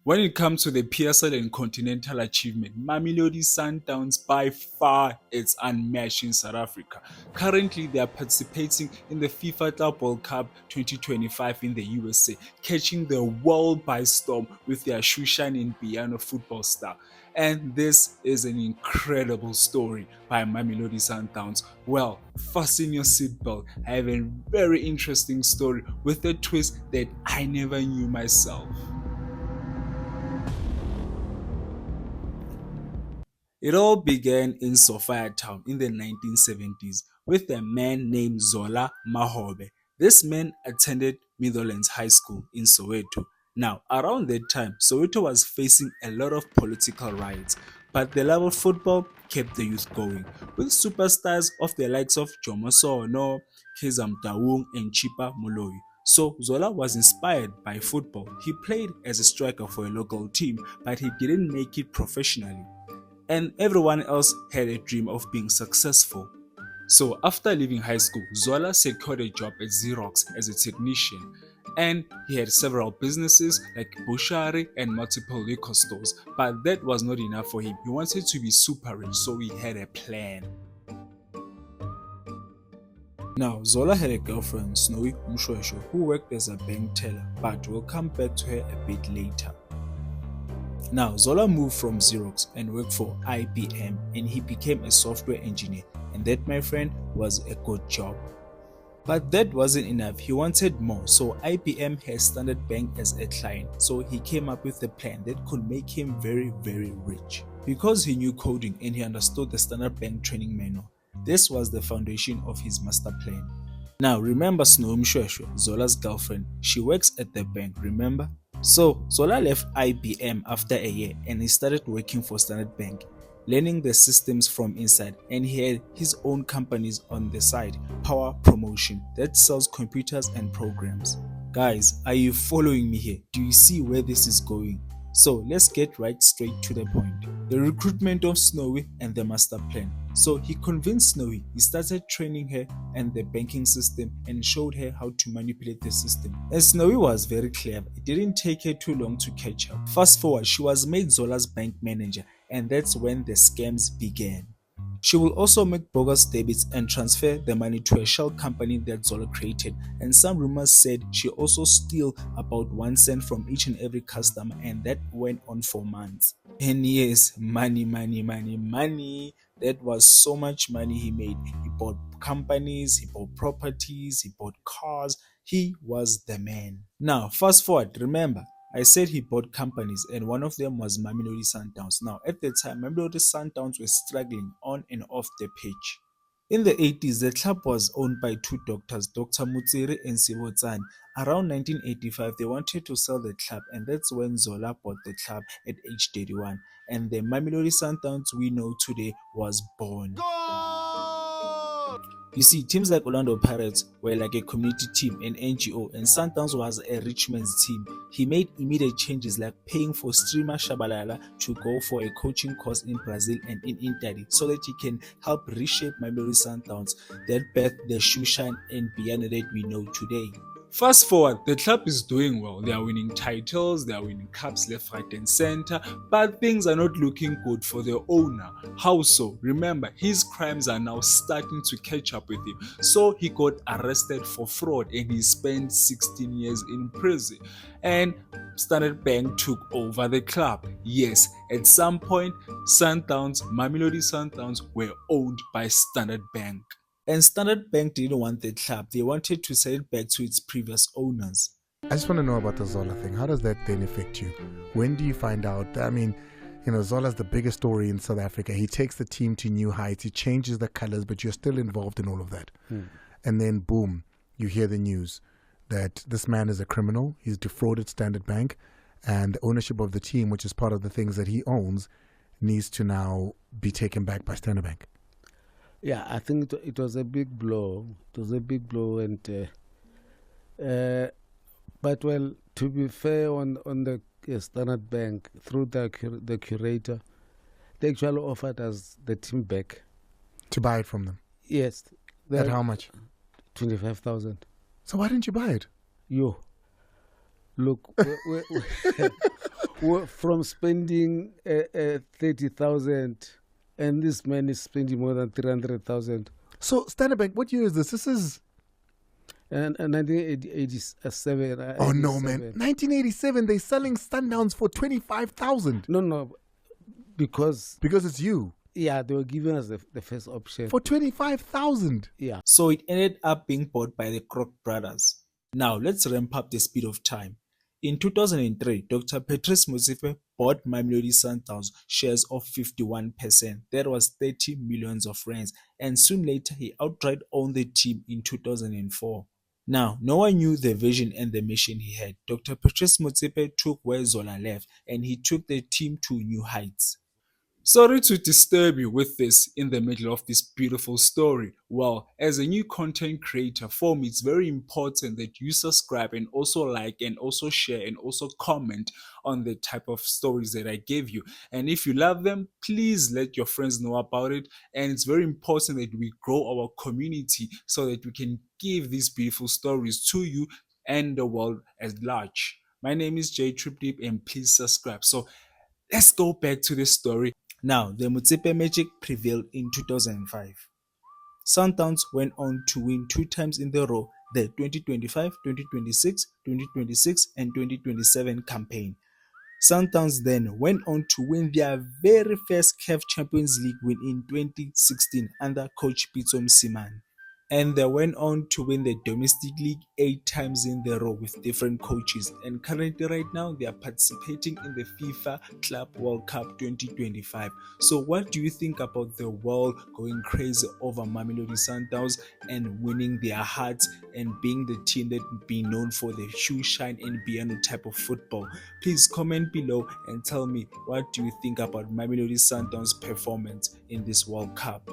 When it comes to the PSL and continental achievement, Mamelodi Sundowns by far is unmatched in South Africa. Currently, they are participating in the FIFA Club World Cup 2025 in the USA, catching the world by storm with their Shushan and Piano football star. And this is an incredible story by Mamelodi Sundowns. Well, fasten your seatbelt. I have a very interesting story with a twist that I never knew myself. It all began in Sophia Town in the 1970s with a man named Zola Mahobe. This man attended Meadowlands High School in Soweto. Now, around that time, Soweto was facing a lot of political riots, but the love of football kept the youth going, with superstars of the likes of Jomo Sono, Kizam Daung, and Chipa Moloi. So Zola was inspired by football. He played as a striker for a local team, but he didn't make it professionally, and everyone else had a dream of being successful. So after leaving high school, Zola secured a job at Xerox as a technician, and he had several businesses like butchery and multiple liquor stores, but that was not enough for him. He wanted to be super rich, so he had a plan. Now, Zola had a girlfriend, Snowy Mshweshwe, who worked as a bank teller, but we'll come back to her a bit later. Now, Zola moved from Xerox and worked for IBM, and he became a software engineer, and that, my friend, was a good job. But that wasn't enough. He wanted more, so IBM has Standard Bank as a client, so he came up with a plan that could make him very, very rich. Because he knew coding and he understood the Standard Bank training manual, this was the foundation of his master plan. Now, remember Snow Mshweshwe, Zola's girlfriend, she works at the bank, remember? So, Zola left IBM after a year and he started working for Standard Bank, learning the systems from inside, and he had his own companies on the side, Power Promotion, that sells computers and programs. Guys, are you following me here? Do you see where this is going? So let's get right straight to the point. The recruitment of Snowy and the master plan. So he convinced Snowy, he started training her and the banking system and showed her how to manipulate the system. And Snowy was very clever. It didn't take her too long to catch up. Fast forward, she was made Zola's bank manager, and that's when the scams began. She will also make bogus debits and transfer the money to a shell company that Zola created, and some rumors said she also steal about 1 cent from each and every customer, and that went on for months. And yes, money. That was so much money he made. He bought companies, he bought properties, he bought cars. He was the man. Now, fast forward, remember, I said he bought companies, and one of them was Mamelodi Sundowns. Now, at the time, Mamelodi Sundowns were struggling on and off the pitch. In the 80s, the club was owned by two doctors, Dr. Mutsiri and Sibotsani. Around 1985, they wanted to sell the club, and that's when Zola bought the club at age 31. And the Mamelodi Sundowns we know today was born. You see, teams like Orlando Pirates were like a community team, an NGO, and Sundowns was a rich man's team. He made immediate changes like paying for streamer Shabalala to go for a coaching course in Brazil and in Italy so that he can help reshape Mamelodi Sundowns that birthed the Shushan and Piano that we know today. Fast forward, the club is doing well. They are winning titles, they are winning cups left, right, and center, but things are not looking good for the owner. How so? Remember, his crimes are now starting to catch up with him. So he got arrested for fraud and he spent 16 years in prison. And Standard Bank took over the club. Yes, at some point, Mamelodi Sundowns were owned by Standard Bank. And Standard Bank didn't want the club. They wanted to sell it back to its previous owners. I just want to know about the Zola thing. How does that then affect you? When do you find out? I mean, Zola's the biggest story in South Africa. He takes the team to new heights. He changes the colors, but you're still involved in all of that. And then, boom, you hear the news that this man is a criminal. He's defrauded Standard Bank, and the ownership of the team, which is part of the things that he owns, needs to now be taken back by Standard Bank. Yeah, I think it was a big blow. It was a big blow, and but well, to be fair, on the Standard Bank through the curator, they actually offered us the team back To buy it from them. Yes. At how much? 25,000. So why didn't you buy it? Yo, look, from spending 30,000, and this man is spending more than 300,000. So, Standard Bank, what year is this? This is. And 1987. Oh no, man! 1987. They're selling Sundowns for 25,000. No, because it's you yeah, they were giving us the first option for 25,000. Yeah. So it ended up being bought by the Kroc brothers. Now let's ramp up the speed of time. In 2003, Dr. Patrice Motsepe bought Mamelodi Sundowns shares of 51%. That was 30 millions of rands. And soon later, he outright owned the team in 2004. Now, no one knew the vision and the mission he had. Dr. Patrice Motsepe took where Zola left and he took the team to new heights. Sorry to disturb you with this in the middle of this beautiful story. Well, as a new content creator, for me, it's very important that you subscribe and also like and also share and also comment on the type of stories that I gave you. And if you love them, please let your friends know about it. And it's very important that we grow our community so that we can give these beautiful stories to you and the world at large. My name is Jay Tripdeep and please subscribe. So let's go back to the story. Now, the Motsepe Magic prevailed in 2005. Sundowns went on to win 2 times in a row the 2025, 2026, 2026 and 2027 campaign. Sundowns then went on to win their very first CAF Champions League win in 2016 under coach Pitso Mosimane. And they went on to win the domestic league 8 times in a row with different coaches. And currently right now they are participating in the FIFA Club World Cup 2025. So what do you think about the world going crazy over Mamelodi Sundowns and winning their hearts and being the team that be known for the shoe shine and piano type of football? Please comment below and tell me what do you think about Mamelodi Sundowns' performance in this World Cup.